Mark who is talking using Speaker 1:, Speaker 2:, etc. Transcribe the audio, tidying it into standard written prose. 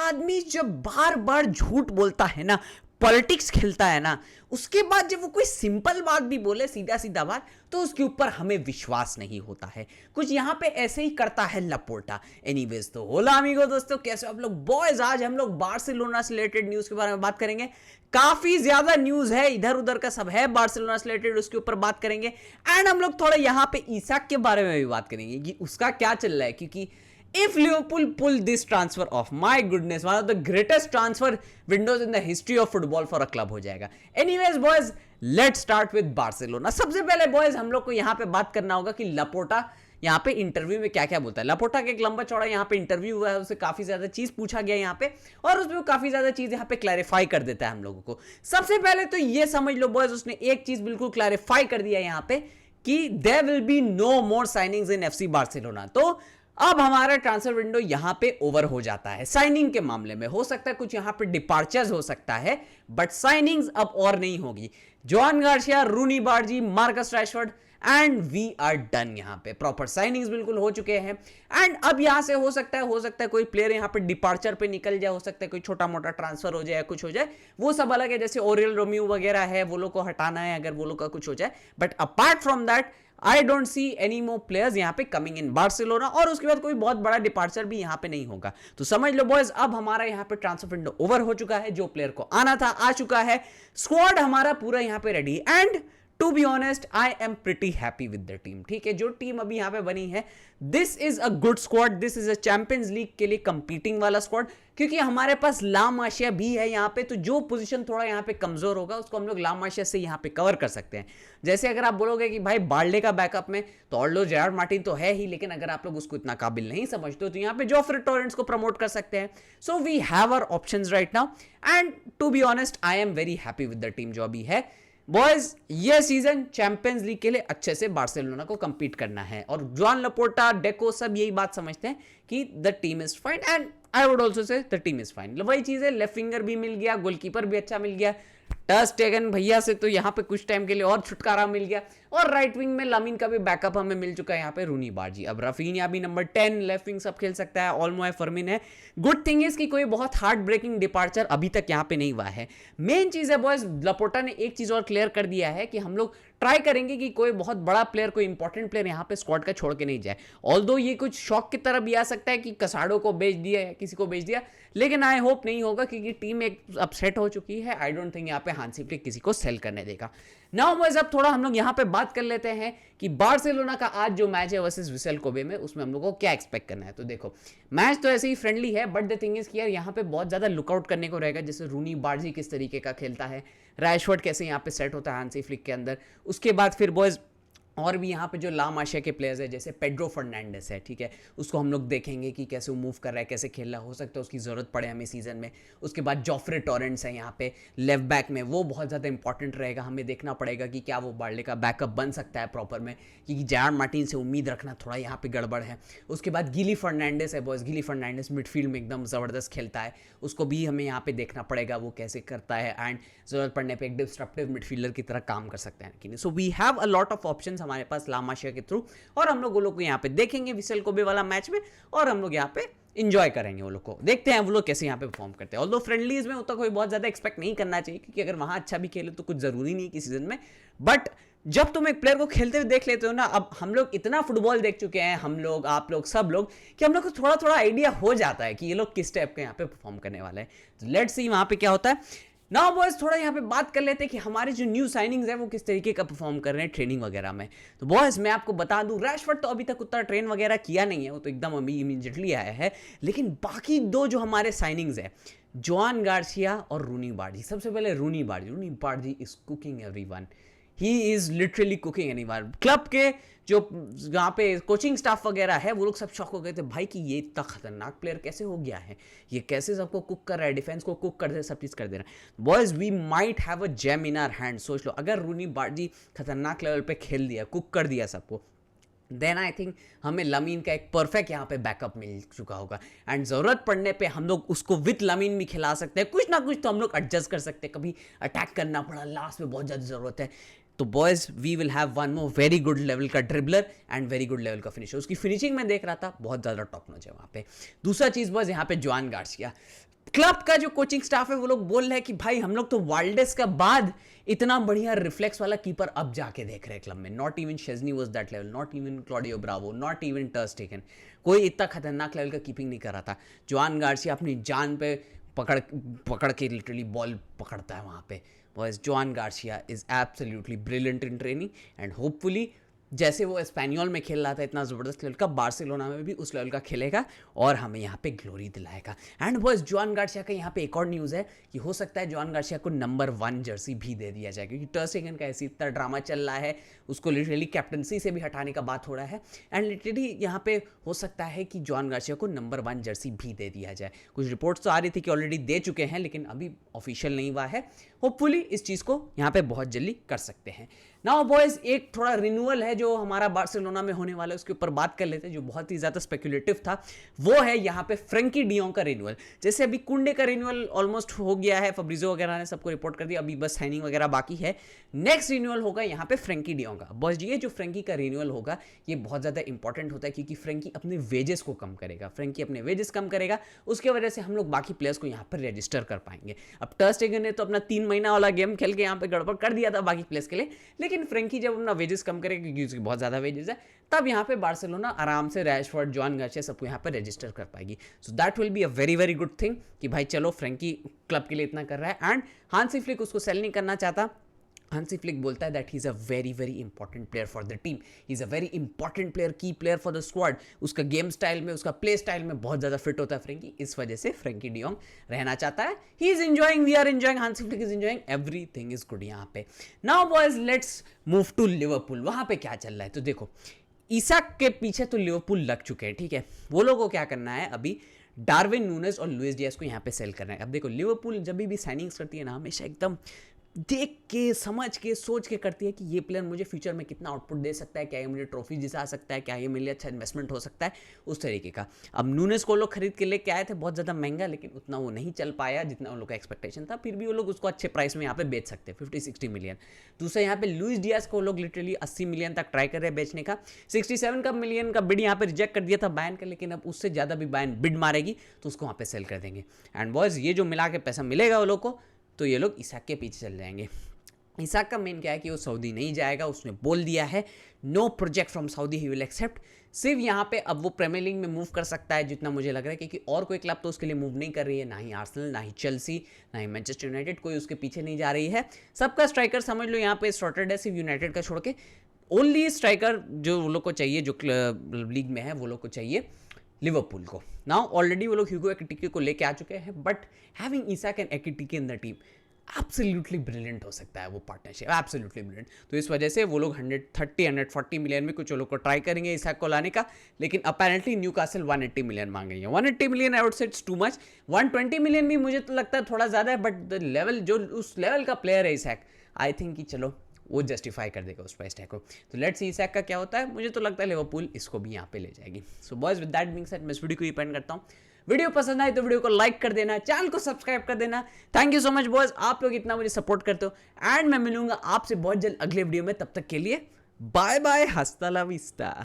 Speaker 1: आदमी जब बार बार झूठ बोलता है ना, पॉलिटिक्स खेलता है ना, उसके बाद जब वो कोई सिंपल बात भी बोले, सीधा सीधा बात, तो उसके ऊपर हमें विश्वास नहीं होता है। कुछ यहां पे ऐसे ही करता है लापोर्टा। एनीवेज, तो होला अमीगो दोस्तों, कैसे आप लोग? बॉयज, आज हम लोग बार्सिलोना से रिलेटेड न्यूज के बारे में बात करेंगे। काफी ज्यादा न्यूज है, इधर उधर का सब है बार्सिलोना से रिलेटेड, उसके ऊपर बात करेंगे। एंड हम लोग थोड़ा यहां पे इसाक के बारे में भी बात करेंगे कि उसका क्या चल रहा है, क्योंकि if Liverpool pull this transfer off, my goodness, one of the greatest transfer windows in the history of football for a club हो जाएगा। Anyways boys, let's start with Barcelona। सबसे पहले boys हम लोग को यहाँ पे बात करना होगा कि लापोर्टा यहाँ पे इंटरव्यू में क्या क्या बोलता है। लापोर्टा का एक लंबा चौड़ा यहाँ पे इंटरव्यू हुआ है, उससे काफी ज्यादा चीज पूछा गया यहाँ पे, और उसमें वो काफी ज्यादा चीज यहाँ पे क्लैरिफाई कर देता है हम लोगों को। सबसे पहले तो ये समझ लो बॉयज, उसने एक चीज बिल्कुल क्लैरिफाई कर दिया यहाँ पे कि there will be no more signings in FC Barcelona. तो अब हमारा ट्रांसफर विंडो यहां पे ओवर हो जाता है। साइनिंग के मामले में हो सकता है कुछ यहां पे डिपार्चर्स हो सकता है, बट साइनिंग्स अब और नहीं होगी। Joan Garcia, Roony Bardghji, Marcus Rashford and we are done. यहां पे प्रॉपर साइनिंग्स बिल्कुल हो चुके हैं। एंड अब यहां से हो सकता है कोई प्लेयर यहां पे डिपार्चर पे निकल जाए, हो सकता है कोई छोटा मोटा ट्रांसफर हो जाए, कुछ हो जाए, वो सब अलग है। जैसे ओरियल रोमियो वगैरह है, वो लोग को हटाना है अगर वो लोग का कुछ हो जाए, but apart from that I don't see any more players यहाँ पे कमिंग इन बार्सिलोना। और उसके बाद कोई बहुत बड़ा डिपार्चर भी यहाँ पे नहीं होगा। तो समझ लो बॉयज, अब हमारा यहाँ पे ट्रांसफर विंडो ओवर हो चुका है। जो प्लेयर को आना था आ चुका है। स्क्वाड हमारा पूरा यहाँ पे ready. And to be honest, I am pretty happy with the team. ठीक है, जो टीम अभी यहाँ पे बनी है, this is a good squad. This is a champions league के लिए कंपीटिंग वाला स्क्वाड, क्योंकि हमारे पास ला मासिया भी है यहाँ पे। तो जो पोजीशन थोड़ा यहाँ पे कमजोर होगा, उसको हम लोग ला मासिया से यहाँ पे कवर कर सकते हैं। जैसे अगर आप बोलोगे कि भाई बार्ले का बैकअप में तो ऑल्डो जेरार्ड मार्टिन तो है ही, लेकिन अगर आप लोग उसको इतना काबिल नहीं समझते हो तो यहाँ पे जोफ्रे टोरेंट्स को प्रमोट कर सकते हैं। So we have our options right now. And to be honest, I am very happy with the team जो अभी है। बॉयज, ये सीजन चैंपियंस लीग के लिए अच्छे से बार्सिलोना को कंपीट करना है, और जोआन लापोर्टा, डेको सब यही बात समझते हैं कि the team is fine. And I would also say the team is fine. वही चीज है, लेफ्ट फिंगर भी मिल गया, गोलकीपर भी अच्छा मिल गया, टर स्टेगन भैया से तो यहाँ पे कुछ टाइम के लिए और छुटकारा मिल गया, और राइट विंग में लामिन का भी बैकअप हमें मिल चुका है यहाँ पे, रूनी बार्जी। अब रफीनिया भी नंबर 10 लेफ्ट विंग सब खेल सकता है, ऑलमो है, फर्मिन है। गुड थिंग इज कि कोई बहुत हार्ट ब्रेकिंग डिपार्चर अभी तक यहाँ पे नहीं हुआ है। मेन चीज है बॉयज, लापोर्टा ने एक चीज और क्लियर कर दिया है कि हम लोग ट्राई करेंगे कि कोई बहुत बड़ा प्लेयर, कोई इंपॉर्टेंट प्लेयर यहाँ पे स्क्वाड का छोड़ के नहीं जाए। ऑल्दो ये कुछ शॉक की तरह भी आ सकता है कि कसाडो को बेच दिया या किसी को बेच दिया, लेकिन आई होप नहीं होगा, क्योंकि टीम एक अपसेट हो चुकी है। आई डोंट थिंक यहाँ पे हांसी फ्लिक किसी को सेल करने देगा। नाउ बॉयज, अब थोड़ा हम लोग यहाँ पे बात कर लेते हैं कि बार्सिलोना का आज जो मैच है वर्सेस विसल कोबे में, उसमें हम लोग को क्या एक्सपेक्ट करना है। तो देखो, मैच तो ऐसे ही फ्रेंडली है, बट द थिंग इज कि यार यहाँ पे बहुत ज्यादा लुकआउट करने को रहेगा। जैसे रूनी बार्जी किस तरीके का खेलता है, रैशफोर्ड कैसे यहाँ पे सेट होता है हांसी फ्लिक के अंदर। उसके बाद फिर बॉयज और भी यहाँ पे जो ला मासिया के प्लेयर्स है, जैसे पेड्रो फर्नांडिस है, ठीक है, उसको हम लोग देखेंगे कि कैसे वो मूव कर रहा है, कैसे खेल रहा है, हो सकता है उसकी जरूरत पड़े हमें सीजन में। उसके बाद जोफ्रे टोरेंट्स है यहाँ पे लेफ्ट बैक में, वो बहुत ज़्यादा इंपॉर्टेंट रहेगा। हमें देखना पड़ेगा कि क्या वो बार्ले का बैकअप बन सकता है प्रॉपर में, क्योंकि जेरार्ड मार्टिन से उम्मीद रखना थोड़ा यहाँ पे गड़बड़ है। उसके बाद गिली फर्नांडिस है बॉयज, गिली फर्नांडिस मिडफील्ड में एकदम ज़बरदस्त खेलता है, उसको भी हमें यहाँ पे देखना पड़ेगा वो कैसे करता है, एंड ज़रूरत पड़ने पर एक डिस्ट्रप्टिव मिडफील्डर की तरह काम कर सकते हैं कि नहीं। So we have a lot of options हमारे पास ला मासिया के थ्रू, और हम लोग वो लोग को यहाँ पे देखेंगे विसल कोबे वाला मैच में, और हम लोग यहाँ पे इंजॉय करेंगे वो लोग को। देखते हैं वो लोग कैसे यहाँ पे परफॉर्म करते हैं। ऑल्दो फ्रेंडलीज में उतना कोई बहुत ज्यादा एक्सपेक्ट नहीं करना चाहिए, क्योंकि अगर वहां अच्छा भी खेले तो कुछ जरूरी नहीं है किसी सीजन में। बट जब तुम एक प्लेयर को खेलते हुए देख लेते हो ना, अब हम लोग इतना फुटबॉल देख चुके हैं, हम लोग, आप लोग, सब लोग, कि हम लोग को थोड़ा थोड़ा आइडिया हो जाता है कि ये लोग किस टाइप के यहाँ पे परफॉर्म करने वाले हैं। तो लेट्स सी वहां पे क्या होता है। नाउ बॉयज, थोड़ा यहाँ पे बात कर लेते हैं कि हमारे जो न्यू साइनिंग्स है वो किस तरीके का परफॉर्म कर रहे हैं ट्रेनिंग वगैरह में। तो बॉयज, मैं आपको बता दूं, रैशफोर्ड तो अभी तक उतना ट्रेन वगैरह किया नहीं है, वो तो एकदम अभी इमीडिएटली आया है। लेकिन बाकी दो जो हमारे साइनिंग्स है, जोआन गार्सिया और रूनी बार्जी। सबसे पहले Roony Bardghji is cooking everyone. He is literally cooking anyone. Club के जो यहाँ पे कोचिंग स्टाफ वगैरह है, वो लोग सब शॉक हो गए थे भाई कि ये इतना खतरनाक प्लेयर कैसे हो गया है, ये कैसे सबको कुक कर रहा है, डिफेंस को कुक कर दे, सब चीज़ कर दे रहा है। Boys, we might have a gem in our hand. सोच लो, अगर रूनी बार्जी खतरनाक लेवल पे खेल दिया, कुक कर दिया सबको, देन आई थिंक हमें लमीन का एक परफेक्ट यहाँ पे बैकअप मिल चुका होगा। एंड ज़रूरत पड़ने पे हम लोग उसको विथ लमीन भी खिला सकते हैं, कुछ ना कुछ तो हम लोग एडजस्ट कर सकते हैं। कभी अटैक करना पड़ा, लास्ट में बहुत ज़्यादा ज़रूरत है, तो boys we will have one more very good level का dribbler and very good level का फिनिशर। उसकी फिनिशिंग में देख रहा था, बहुत ज़्यादा टॉप नॉच है वहाँ पे। दूसरा चीज़ बॉयज, यहाँ पे जोआन गार्सिया, क्लब का जो कोचिंग स्टाफ है वो लोग बोल रहे हैं कि भाई हम लोग तो वाल्डेस का बाद इतना बढ़िया रिफ्लेक्स वाला कीपर अब जाके देख रहे हैं क्लब में। Not even Szczesny was that level, not even Claudio Bravo, not even ter Stegen, कोई इतना खतरनाक लेवल का कीपिंग नहीं कर रहा था। जोआन गार्सिया अपनी जान पे पकड़ के लिटरली बॉल पकड़ता है वहाँ पे। Boys, Joan Garcia is absolutely brilliant in training and hopefully जैसे वो स्पेनियोल में खेल रहा था इतना ज़बरदस्त लेवल का, बार्सिलोना में भी उस लेवल का खेलेगा और हमें यहाँ पे ग्लोरी दिलाएगा। एंड बॉयज, जोआन गार्सिया का यहाँ पे एक और न्यूज़ है कि हो सकता है जोआन गार्सिया को नंबर 1 जर्सी भी दे दिया जाए, क्योंकि टर स्टेगन का ऐसी इतना ड्रामा चल रहा है, उसको लिटरली कैप्टनसी से भी हटाने का बात हो रहा है। एंड लिटरली यहाँ पे हो सकता है कि जोआन गार्सिया को नंबर 1 जर्सी भी दे दिया जाए। कुछ रिपोर्ट्स तो आ रही थी कि ऑलरेडी दे चुके हैं, लेकिन अभी ऑफिशियल नहीं हुआ है। होपफुली इस चीज़ को यहाँ पे बहुत जल्दी कर सकते हैं। नाउ बॉयज, एक थोड़ा रिन्यूअल है जो हमारा बार्सिलोना में होने वाला है, उसके ऊपर बात कर लेते हैं, जो बहुत ही ज़्यादा स्पेकुलेटिव था। वो है यहाँ पे फ्रेंकी डियोंग का रिन्यूअल। जैसे अभी कुंडे का रिन्यूअल ऑलमोस्ट हो गया है, फब्रिजो वगैरह ने सबको रिपोर्ट कर दिया, अभी बस साइनिंग वगैरह बाकी है। नेक्स्ट रिन्यूअल होगा यहाँ पे फ्रेंकी डियोंग का। बॉयज, ये जो फ्रेंकी का रिन्यूअल होगा ये बहुत ज़्यादा इंपॉर्टेंट होता है, क्योंकि फ्रेंकी अपने वेजेस को कम करेगा। फ्रेंकी अपने वेजेस कम करेगा, उसके वजह से हम लोग बाकी प्लेयर्स को यहाँ पर रजिस्टर कर पाएंगे। अब टर स्टेगन ने तो अपना 3 महीना वाला गेम खेल के यहाँ पे गड़बड़ कर दिया था बाकी प्लेयर्स के लिए, लेकिन फ्रेंकी जब अपना वेजेस कम करेगा, क्योंकि उसकी बहुत ज़्यादा वेजेस है, तब यहाँ पे बार्सिलोना आराम से रैशफोर्ड, जोआन गार्सिया सबको यहाँ पे रजिस्टर कर पाएगी। So that will be a very very good thing कि भाई चलो फ्रेंकी क्लब के लिए इतना कर रहा है। एंड हांसी फ्लिक उसको सेल नहीं करना चाहता। हांसी फ्लिक बोलता है that he is a very very important player for the team, he is a very important player, की प्लेयर फॉर द स्क्वाड। उसका गेम स्टाइल में, उसका प्ले स्टाइल में बहुत ज़्यादा फिट होता है फ्रेंकी, इस वजह से फ्रेंकी डियोंग रहना चाहता है। He is enjoying, we are enjoying, Hansi Flick is enjoying, everything is good यहाँ पे। Now boys, let's move to Liverpool. वहाँ पे क्या चल रहा है तो देखो, इसाक के पीछे तो लिवरपूल लग चुके हैं, ठीक है। वो लोगों को क्या करना है अभी, डार्विन नूनेज और लुइस डियाज को यहाँ पे सेल करना है। अब देखो, लिवरपूल जब भी साइनिंग्स करती है ना, हमेशा एकदम देख के, समझ के, सोच के करती है कि ये प्लेयर मुझे फ्यूचर में कितना आउटपुट दे सकता है, क्या ये मुझे ट्रॉफी जिता सकता है, क्या ये मेरे लिए अच्छा इन्वेस्टमेंट हो सकता है, उस तरीके का। अब नूनेस को लोग खरीद के लेके आए थे बहुत ज़्यादा महंगा, लेकिन उतना वो नहीं चल पाया जितना उन लोग का एक्सपेक्टेशन था। फिर भी वो लोग उसको अच्छे प्राइस में यहाँ पे बेच सकते हैं, 50-60 मिलियन। दूसरा यहाँ पे लुइस डियाज को लोग लिटरली 80 मिलियन तक ट्राई कर रहे हैं बेचने का। 67 मिलियन का बिड यहाँ पे रिजेक्ट कर दिया था बायन का, लेकिन अब उससे ज़्यादा भी बायन बिड मारेगी तो उसको वहाँ पे सेल कर देंगे। एंड बॉयज, ये जो मिला के पैसा मिलेगा वो लोग को, तो ये लोग इसाक के पीछे चल जाएंगे। इसाक का मेन क्या है कि वो सऊदी नहीं जाएगा, उसने बोल दिया है no project from Saudi he will accept. सिर्फ यहाँ पे अब वो प्रीमियर लीग में मूव कर सकता है जितना मुझे लग रहा है, क्योंकि और कोई क्लब तो उसके लिए मूव नहीं कर रही है, ना ही आर्सेनल, ना ही चेल्सी, ना ही मैनचेस्टर यूनाइटेड, कोई उसके पीछे नहीं जा रही है। सबका स्ट्राइकर समझ लो यहाँ पे सॉर्टेड है, सिर्फ यूनाइटेड का छोड़ के। ओनली स्ट्राइकर जो वो लोग को चाहिए, जो लीग में है, वो लोग को चाहिए लिवरपूल को। नाउ ऑलरेडी वो लोग ह्यूगो एकिटिके को लेके आ चुके हैं, but having Isak and Ekitike in the team absolutely brilliant हो सकता है वो पार्टनरशिप, एब्सोल्युटली ब्रिलियंट। तो इस वजह से वो लोग 130-140 मिलियन में कुछ लोग को ट्राई करेंगे इसाक को लाने का, लेकिन अपेरेंटली न्यूकासल 180 मिलियन मांग रही है। 180 million I would say it's too much. 120 million भी मुझे तो लगता है थोड़ा ज़्यादा है, बट द लेवल, जो उस लेवल का प्लेयर है इसाक, आई थिंक कि चलो वो जस्टिफाई कर देगा उस प्राइस टैग को। तो लेट्स सी इसाक का क्या होता है। मुझे तो लगता है लिवरपूल इसको भी यहाँ पे ले जाएगी। So boys, with that being said, मैं इस वीडियो को एंड करता हूँ। वीडियो पसंद आए तो वीडियो को लाइक कर देना, चैनल को सब्सक्राइब कर देना। Thank you so much boys, आप लोग इतना मुझे सपोर्ट करते हो। एंड मैं मिलूंगा आपसे बहुत जल्द अगले वीडियो में, तब तक के लिए बाय बाय, हस्ता ला विस्ता।